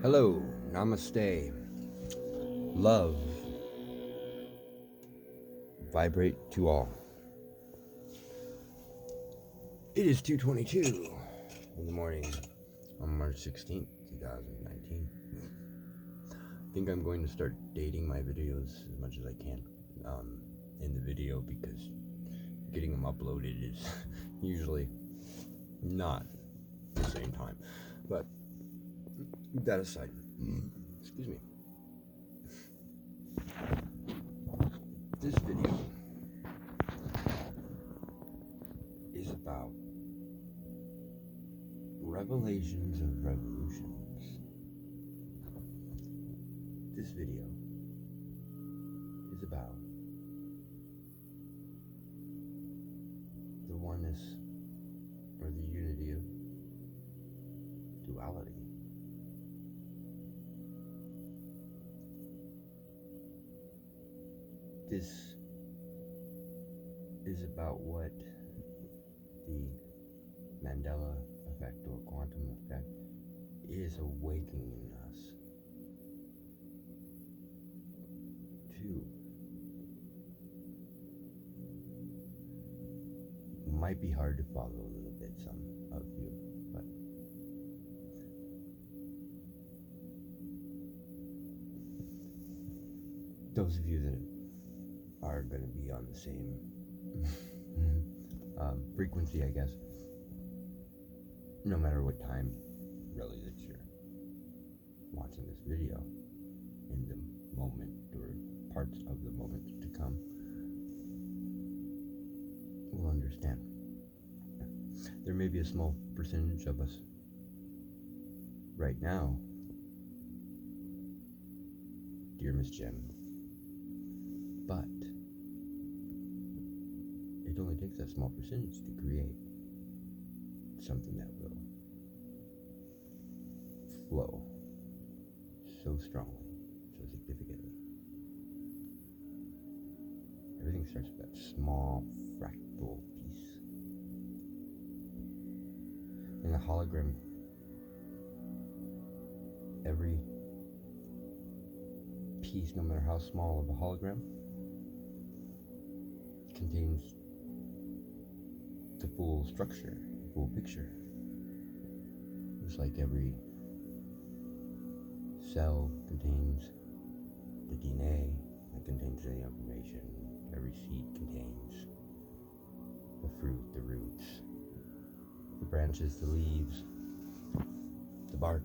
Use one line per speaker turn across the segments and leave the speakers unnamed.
Hello, namaste. Love, vibrate to all. It is 2:22 in the morning on March 16th, 2019. I think I'm going to start dating my videos as much as I can in the video because getting them uploaded is usually not the same time. But that aside, excuse me. This video is about revelations of revolutions. This video is about the oneness or the unity of duality. This is about what the Mandela effect or quantum effect is awakening in us to. Might be hard to follow a little bit, some of you, but those of you that are going to be on the same frequency, I guess, no matter what time really that you're watching this video, in the moment or parts of the moment to come, will understand. There may be a small percentage of us right now, dear Miss Jim, but it only takes that small percentage to create something that will flow so strongly, so significantly. Everything starts with that small fractal piece. In the hologram, every piece, no matter how small of a hologram, contains the full structure, the full picture. Just like every cell contains the DNA that contains the information, every seed contains the fruit, the roots, the branches, the leaves, the bark,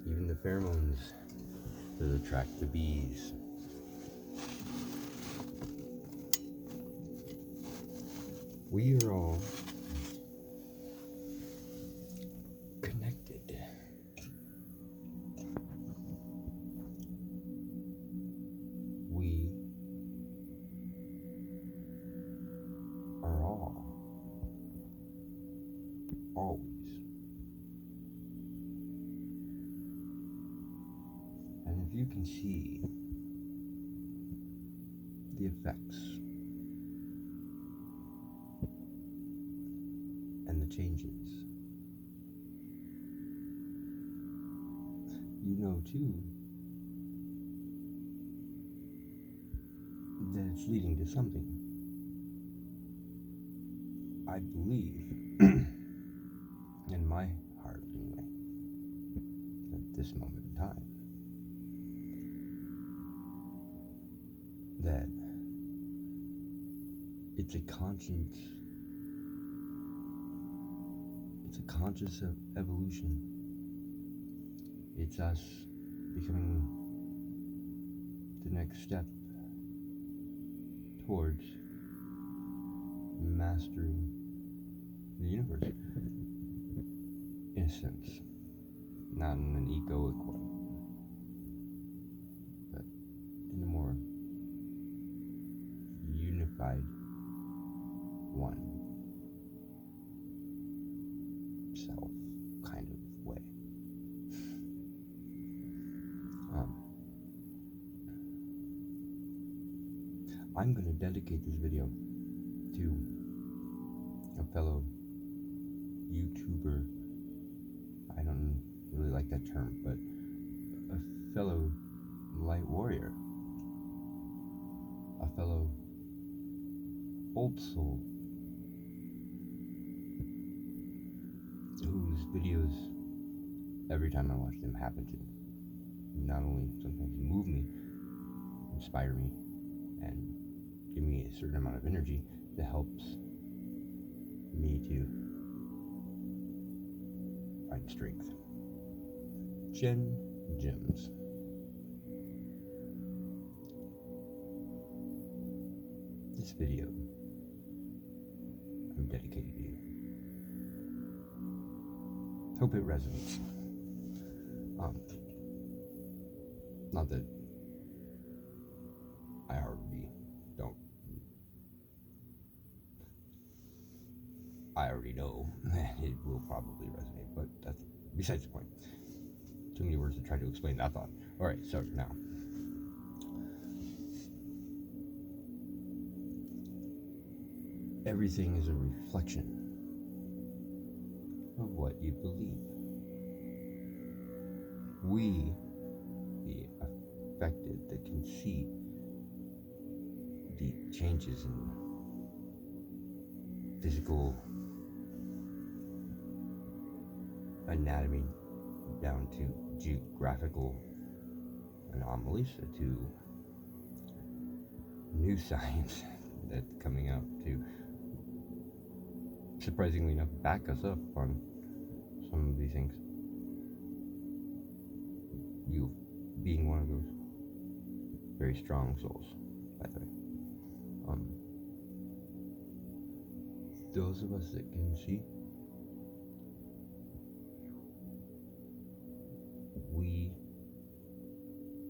even the pheromones that attract the bees. We are all connected. We are all always. And if you can see the effects and the changes, you know too that it's leading to something. I believe, in my heart anyway, at this moment in time, that it's a conscious evolution. It's us becoming the next step towards mastering the universe, in a sense, not in an egoic way, but in a more unified one self kind of way. I'm going to dedicate this video to a fellow YouTuber. I don't really like that term, but a fellow light warrior, a fellow old soul whose videos, every time I watch them, happen to not only sometimes move me, inspire me, and give me a certain amount of energy that helps me to find strength. Gems. This video I'm dedicated to you. Hope it resonates. Not that I already know that it will probably resonate, but that's besides the point. Too many words to try to explain that thought. Alright, so now. Everything is a reflection of what you believe. We, the affected, that can see the changes in physical anatomy down to geographical anomalies, to new science that's coming out to, surprisingly enough, back us up on some of these things. You being one of those very strong souls, by the way. Those of us that can see, we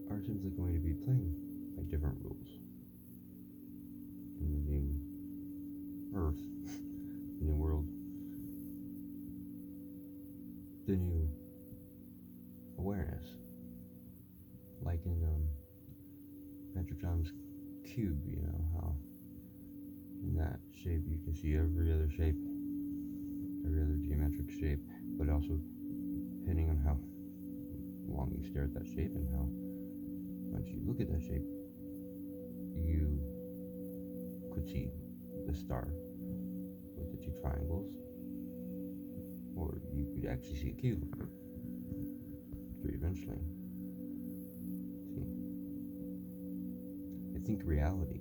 are simply going to be playing by different rules in the new earth, the new world, the new awareness. Like in Metrotom's cube, you know, how in that shape you can see every other shape, every other geometric shape, but also depending on how long you stare at that shape and how much you look at that shape, you could see the star with the two triangles, or you could actually see a cube three-dimensionally. See, I think reality,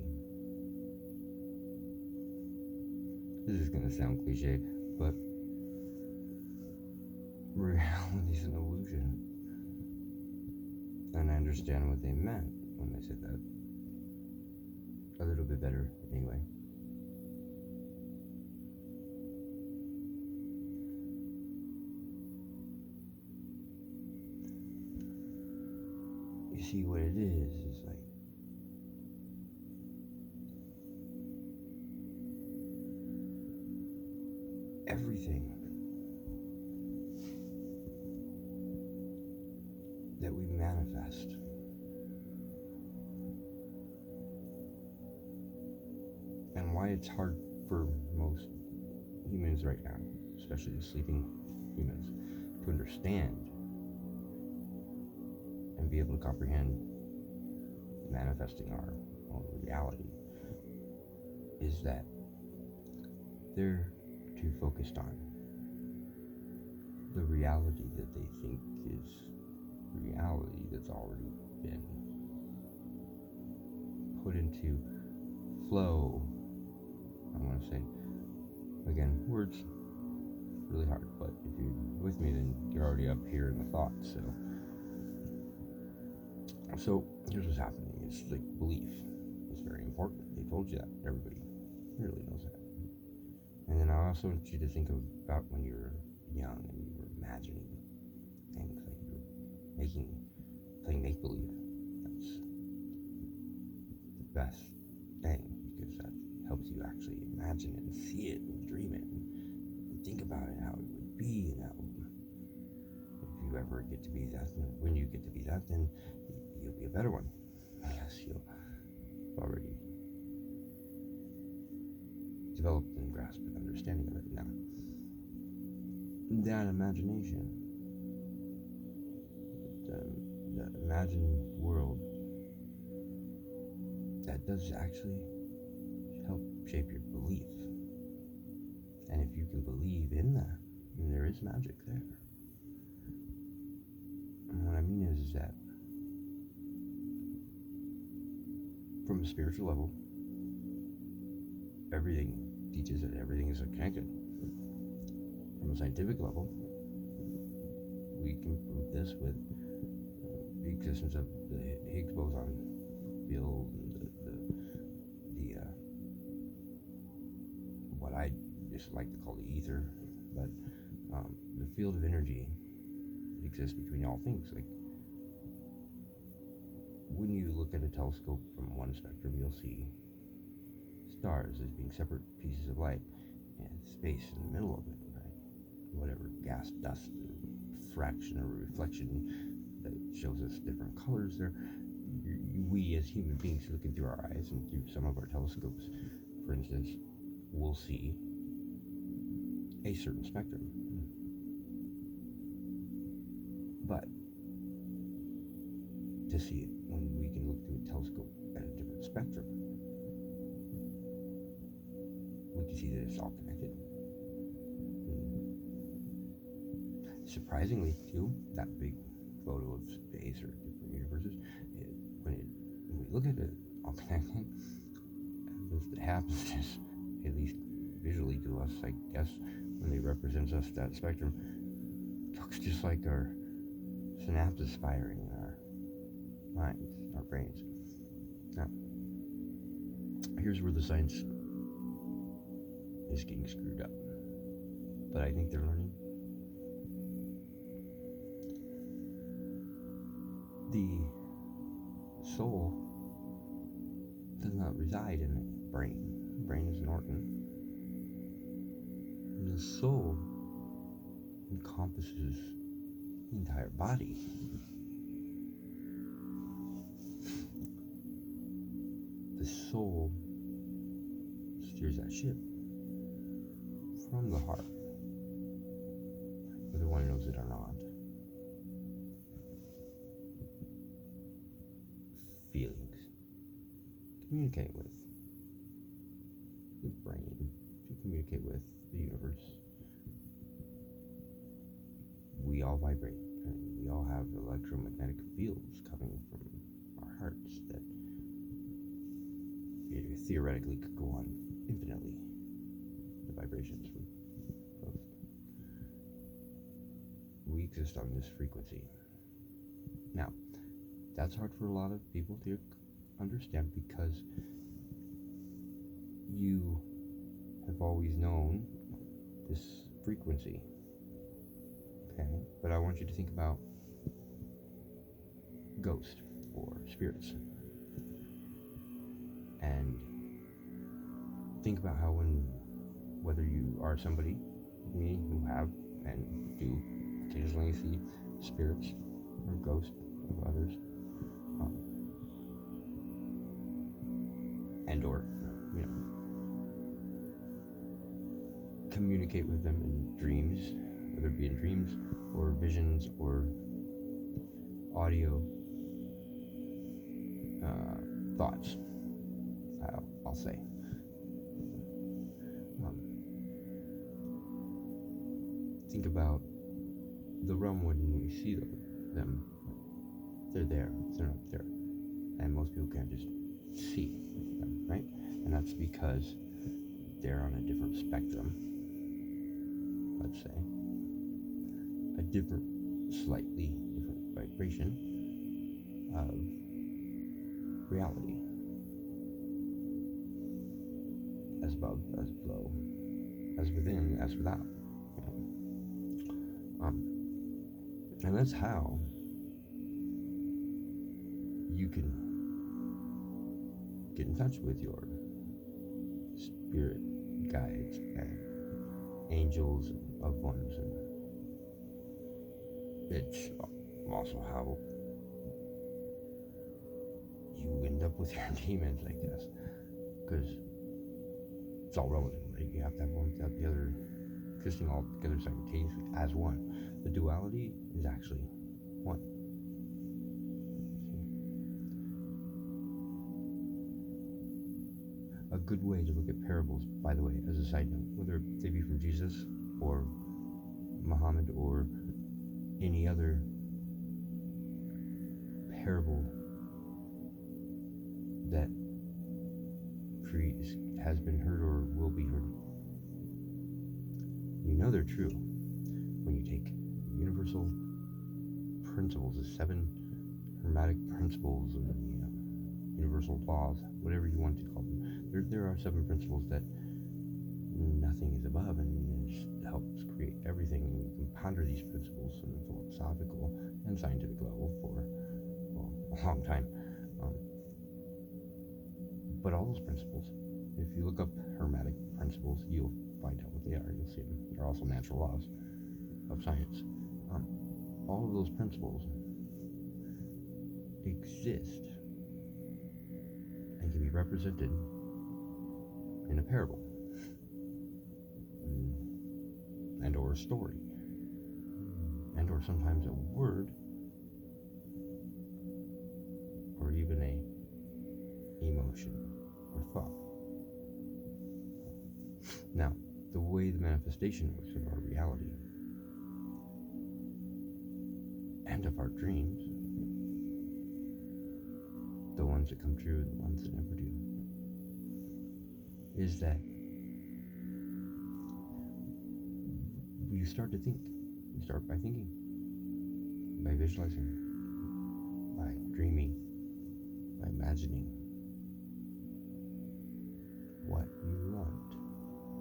this is going to sound cliche, but reality is an illusion. And I understand what they meant when they said that. A little bit better, anyway. You see, what it is like everything that we manifest and why it's hard for most humans right now, especially sleeping humans, to understand and be able to comprehend manifesting our own reality, is that they're too focused on the reality that they think is reality that's already been put into flow. I want to say, again, words really hard, but if you're with me, then you're already up here in the thoughts. So here's what's happening. It's like belief is very important. They told you that. Everybody really knows that. And then I also want you to think about when you were young and you were imagining things, like you were playing make-believe. That's the best thing, because that helps you actually imagine it and see it and dream it and think about it, how it would be, and how if you ever get to be that, when you get to be that, then you'll be a better one, because you'll already developed and grasped an understanding of it. Now, that imagination the imagined world that does actually help shape your belief. And if you can believe in that, then there is magic there. And what I mean is that from a spiritual level, everything teaches that everything is connected. From a scientific level, we can prove this with the existence of the Higgs boson field, and the what I just like to call the ether, but the field of energy exists between all things. Like when you look at a telescope from one spectrum, you'll see stars as being separate pieces of light and space in the middle of it, right? Whatever gas, dust, fraction or reflection that shows us different colors there. We as human beings looking through our eyes and through some of our telescopes, for instance, will see a certain spectrum. But to see it when we can look through a telescope at a different spectrum, we can see that it's all connected. Surprisingly, too, that big photo of space or different universes, when we look at it all connected, it happens just, at least visually to us, I guess, when they represent us, that spectrum looks just like our synapses firing in our minds, our brains. Now, here's where the science is getting screwed up, but I think they're learning. The soul does not reside in the brain. The brain is an organ. And the soul encompasses the entire body. The soul steers that ship from the heart, whether one knows it or not. Feelings to communicate with the brain, to communicate with the universe. We all vibrate, and we all have electromagnetic fields coming from our hearts that theoretically could go on infinitely. The vibrations from both. We exist on this frequency. Now, that's hard for a lot of people to understand because you have always known this frequency. Okay? But I want you to think about ghosts or spirits. And think about how whether you are somebody, me, who have and do occasionally see spirits or ghosts of others, and or, communicate with them in dreams, whether it be in dreams or visions or audio thoughts, I'll say. Think about the realm when we see them. They're there, they're not there. And most people can't just see them, right? And that's because they're on a different spectrum, let's say. A slightly different vibration of reality. As above, as below, as within, as without. And that's how you can get in touch with your spirit guides and angels and loved ones, and it's also how you end up with your demons, I guess, because it's all relative, right? You have to have one without the other existing all together simultaneously as one. The duality is actually one. a good way to look at parables, by the way, as a side note, whether they be from Jesus or Muhammad or any other parable that has been heard or will be heard, you know they're true when you take universal principles, the 7 hermetic principles, and universal laws, whatever you want to call them. There are 7 principles that nothing is above, and it helps create everything. And you can ponder these principles on a philosophical and scientific level for a long time. But all those principles, if you look up hermetic principles, you'll find out what they are. You'll see them. They're also natural laws of science. All of those principles exist and can be represented in a parable and or a story and or sometimes a word or even a emotion or thought. Now, the way the manifestation works of our reality and of our dreams, the ones that come true and the ones that never do, is that you start to think. You start by thinking, by visualizing, by dreaming, by imagining what you want.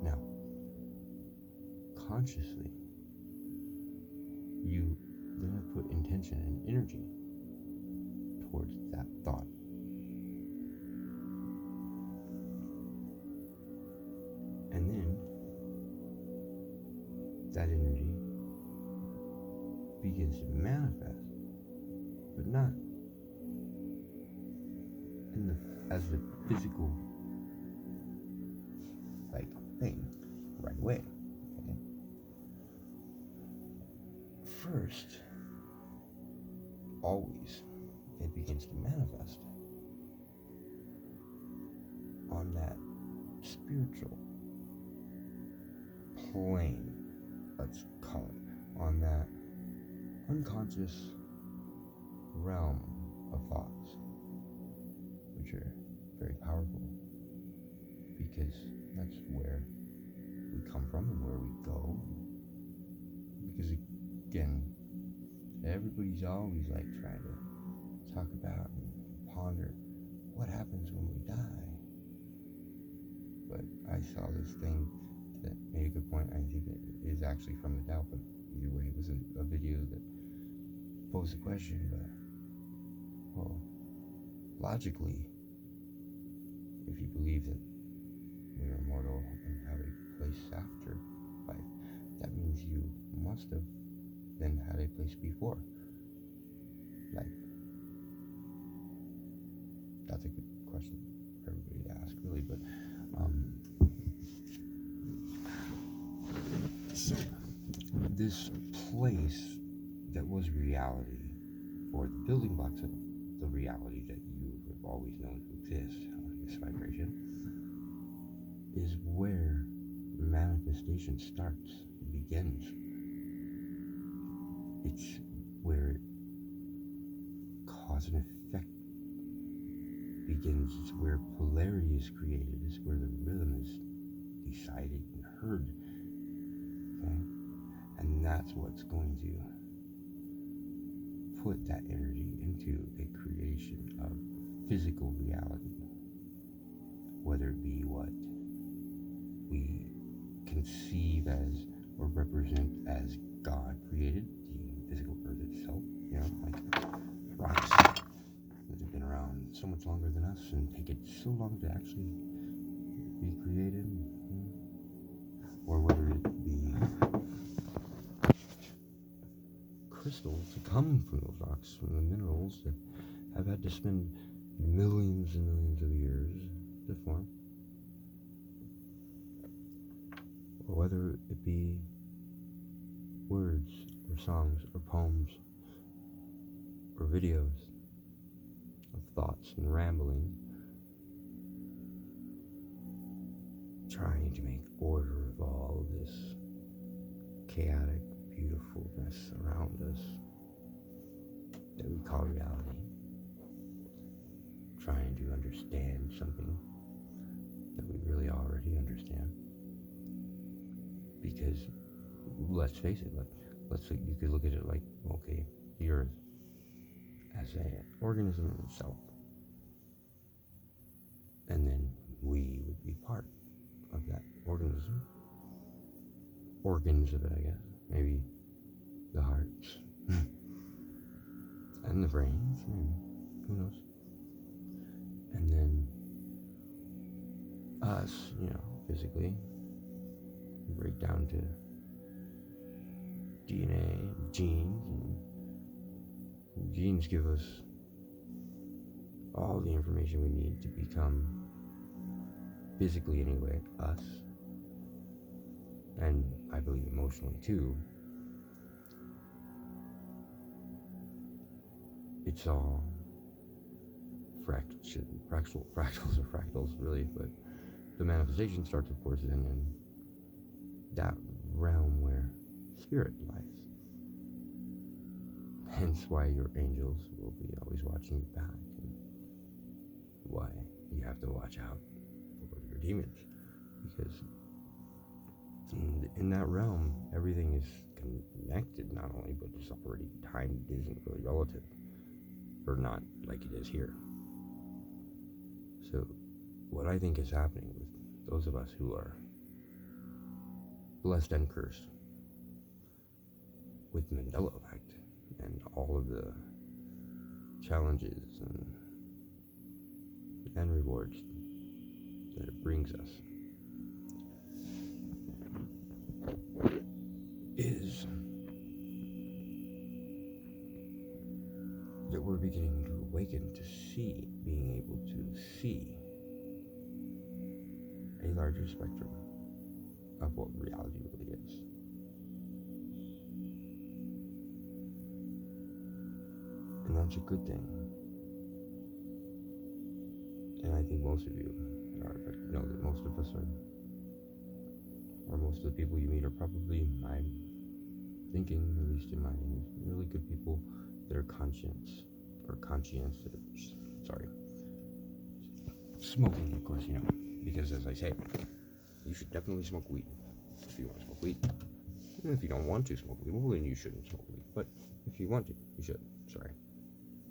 Now, consciously, you then have put intention and energy towards that thought. And then that energy begins to manifest, but not as the physical thing right away. Okay? First, always, it begins to manifest on that spiritual plane, let's call it, on that unconscious realm of thoughts, which are very powerful, because that's where we come from and where we go. Because again, everybody's always trying to talk about and ponder what happens when we die. But I saw this thing that made a good point. I think it is actually from the Tao, but either way, it was a video that posed a question. But well, logically, if you believe that we are immortal and have a place after life, that means you must have then had a place before life. That's a good question for everybody to ask, really. But so this place that was reality, or the building blocks of the reality that you have always known to exist, this vibration, is where manifestation starts, begins. It's where cause and effect begins. It's where polarity is created. It's where the rhythm is decided and heard. Okay? And that's what's going to put that energy into a creation of physical reality, whether it be what we conceive as or represent as God created, the physical earth itself, like rocks that have been around so much longer than us and take it so long to actually be created, or whether it be crystals that come from those rocks, from the minerals that have had to spend millions and millions of years to form, or whether it be words or songs or poems or videos of thoughts and rambling trying to make order of all this chaotic beautifulness around us that we call reality, trying to understand something that we really already understand. Because let's face it, you could look at it like, okay, the earth as an organism in itself, and then we would be part of that organism, organs of it, I guess, maybe the hearts and the brains, maybe, who knows, and then us, physically, break down to DNA, genes, and genes give us all the information we need to become, physically anyway, us, and I believe emotionally too. It's all fractals or fractals really, but the manifestation starts, of course, then in that realm where spirit lies. Hence why your angels will be always watching you back, and why you have to watch out for your demons, because in that realm everything is connected, not only, but it's already, time isn't really relative, or not like it is here. So what I think is happening with those of us who are blessed and cursed with the Mandela effect and all of the challenges and rewards that it brings us is that we're beginning to awaken to being able to see a larger spectrum of what reality really is. And that's a good thing. And I think most of you know that most of us are, or most of the people you meet are probably, I'm thinking, at least in my opinion, really good people that are conscientious. Sorry. Smoking, of course, because as I say, you should definitely smoke weed if you want to smoke weed. And if you don't want to smoke weed, well, then you shouldn't smoke weed. But if you want to, you should. Sorry.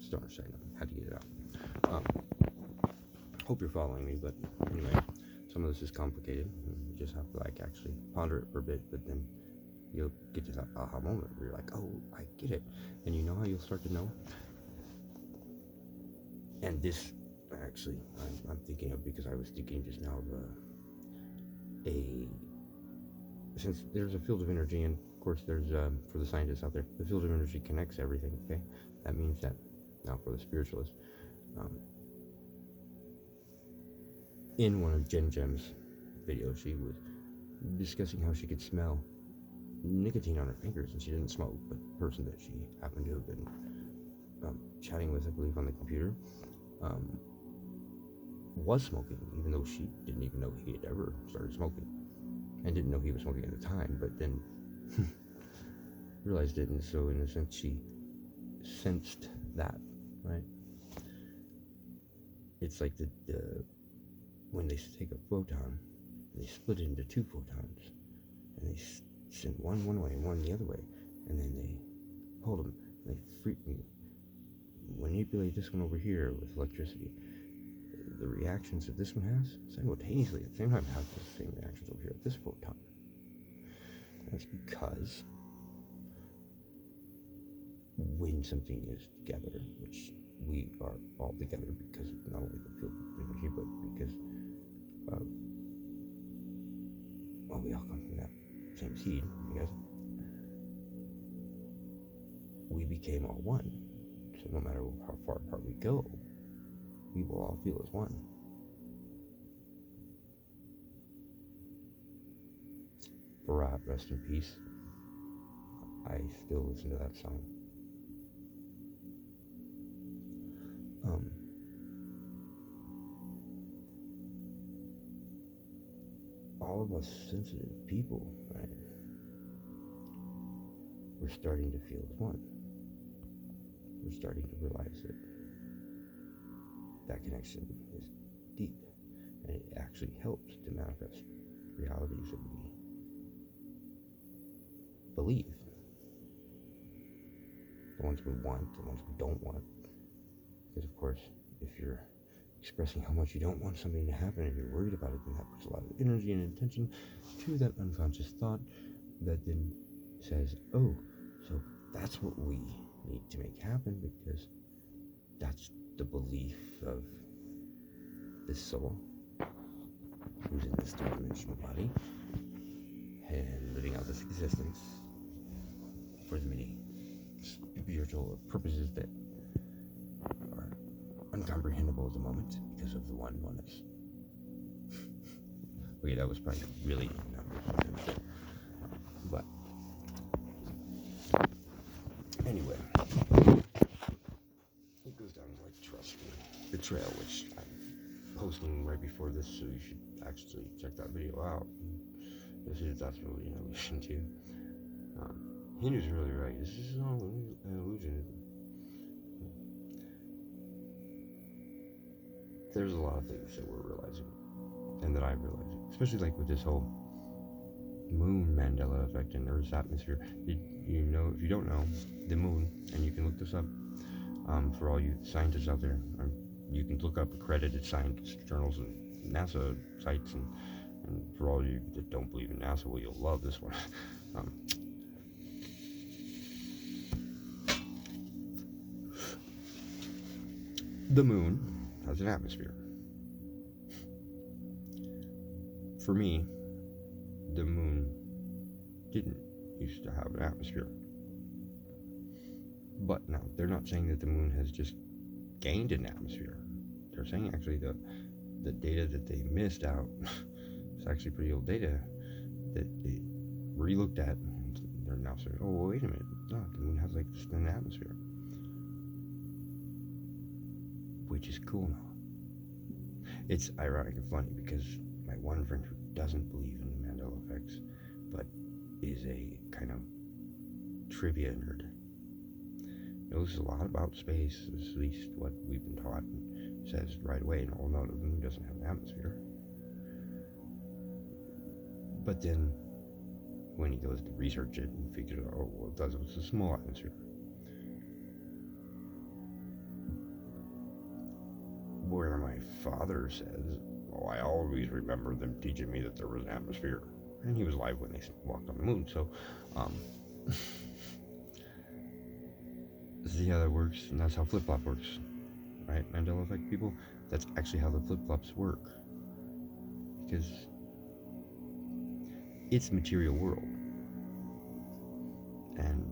Still not saying nothing. Had to get it out. Hope you're following me, but anyway, some of this is complicated. You just have to actually ponder it for a bit, but then you'll get to that aha moment where you're like, oh, I get it. And you know how you'll start to know? And this, actually, I'm thinking of, because I was thinking just now of since there's a field of energy, and of course there's, for the scientists out there, the field of energy connects everything, okay? That means that, now for the spiritualists, in one of Jen Gem's videos, she was discussing how she could smell nicotine on her fingers, and she didn't smoke, but the person that she happened to have been chatting with, I believe, on the computer, was smoking, even though she didn't even know he had ever started smoking, and didn't know he was smoking at the time, but then realized it, and so in a sense she sensed that, right? It's like the when they take a photon, they split it into two photons, and they send one way and one the other way, and then they hold them, and they manipulate this one over here with electricity. The reactions that this one has simultaneously at the same time have the same reactions over here with this photon. That's because when something is together, which we are all together because of not only the field of energy, but because we all come from that same seed, I guess, we became all one. So no matter how far apart we go, we will all feel as one. Barat, rest in peace. I still listen to that song. all of us sensitive people, right? We're starting to feel as one. We're starting to realize that that connection is deep, and it actually helps to manifest realities that we believe. The ones we want, the ones we don't want. Because of course, if you're expressing how much you don't want something to happen and you're worried about it, then that puts a lot of energy and intention to that unconscious thought that then says, oh, so that's what we need to make happen, because that's the belief of this soul who's in this two-dimensional body and living out this existence for the many spiritual purposes that are uncomprehendable at the moment because of the oneness. Okay, that was probably really not good, but anyway, it goes down like Trust Me, the trail, which I'm posting right before this, so you should actually check that video out. This is that's really an illusion too. Hindu's really right. This is all an illusion. There's a lot of things that we're realizing, and that I'm realizing, especially like with this whole moon Mandela effect in Earth's atmosphere. You know, if you don't know, the moon, and you can look this up for all you scientists out there, you can look up accredited science journals and NASA sites, and for all you that don't believe in NASA, well, you'll love this one. The moon has an atmosphere. For me, the moon didn't used to have an atmosphere. But now, they're not saying that the moon has just gained an atmosphere. They're saying actually the data that they missed out is actually pretty old data that they re-looked at, and they're now saying, oh, well, wait a minute, no, the moon has like just an atmosphere. Which is cool now. It's ironic and funny because my one friend who doesn't believe in the Mandela effects, but is a kind of trivia nerd, knows a lot about space, at least what we've been taught, and says right away, no, the moon doesn't have an atmosphere. But then when he goes to research it and figures out, oh, well, it does, it's a small atmosphere. Where my father says, oh, I always remember them teaching me that there was an atmosphere. And he was alive when they walked on the moon, so see how that works, and that's how flip-flop works, right? Mandela effect people, that's actually how the flip-flops work, because it's material world, and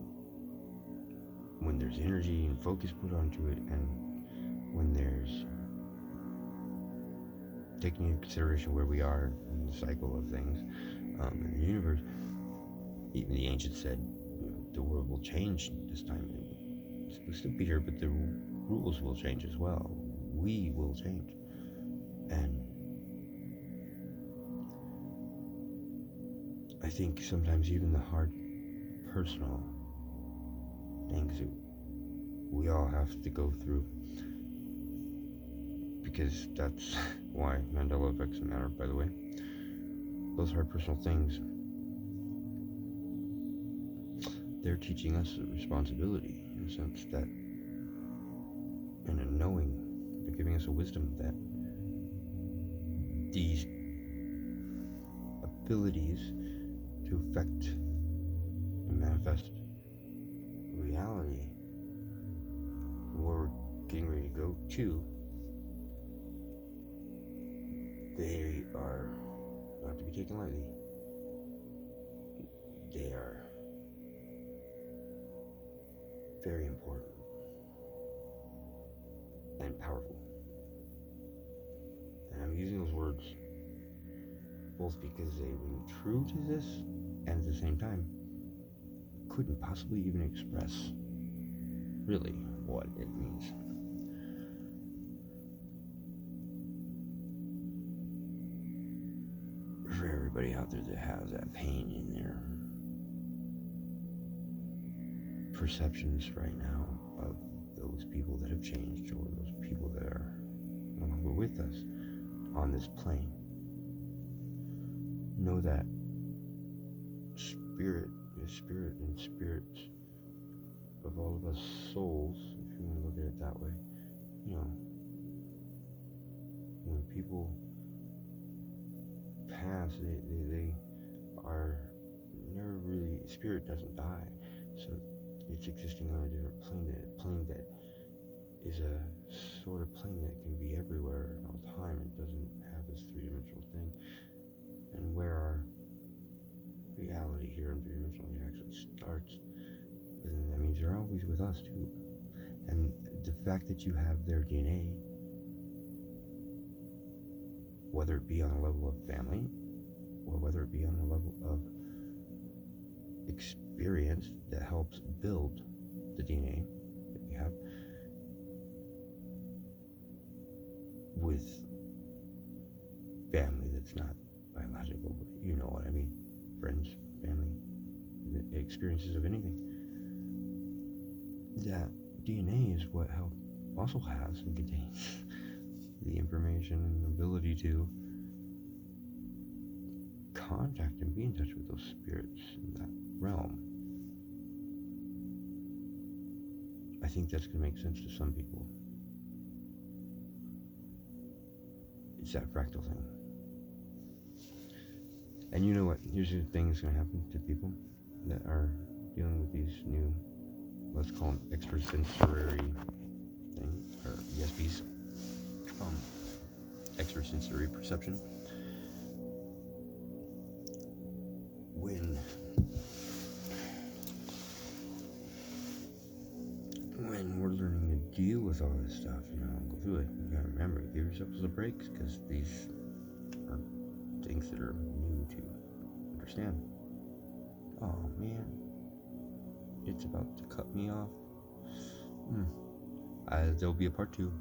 when there's energy and focus put onto it, and when there's taking into consideration where we are in the cycle of things in the universe, even the ancients said, the world will change this time. We'll still be here, but the rules will change as well. We will change. And I think sometimes even the hard personal things that we all have to go through, because that's why Mandela effects matter, by the way. Those hard personal things, they're teaching us a responsibility, in a sense that, and a knowing, they're giving us a wisdom that these abilities to affect and manifest reality, where we're getting ready to go to, they are not to be taken lightly. They are very important and powerful. And I'm using those words both because they ring true to this, and at the same time couldn't possibly even express really what it means. For everybody out there that has that pain in their perceptions right now of those people that have changed, or those people that are no longer with us on this plane. Know that spirit and spirits of all of us souls, if you want to look at it that way, when people pass, they are never really, spirit doesn't die, so it's existing on a different plane that is a sort of plane that can be everywhere all the time. It doesn't have this three-dimensional thing, and where our reality here in three-dimensional actually starts, and that means they're always with us too. And the fact that you have their DNA, whether it be on a level of family or whether it be on a level of experience that helps build the DNA that we have with family that's not biological, but you know what I mean, friends, family, the experiences of anything, that DNA is what also has and contains the information and ability to contact and be in touch with those spirits in that realm. I think that's going to make sense to some people. It's that fractal thing. And you know what? Here's the thing that's going to happen to people that are dealing with these new, let's call them extrasensory things, or ESPs, extrasensory perception. When we're learning to deal with all this stuff, go through it. You gotta remember, give yourselves a break, because these are things that are new to understand. Oh man, it's about to cut me off. There'll be a part 2.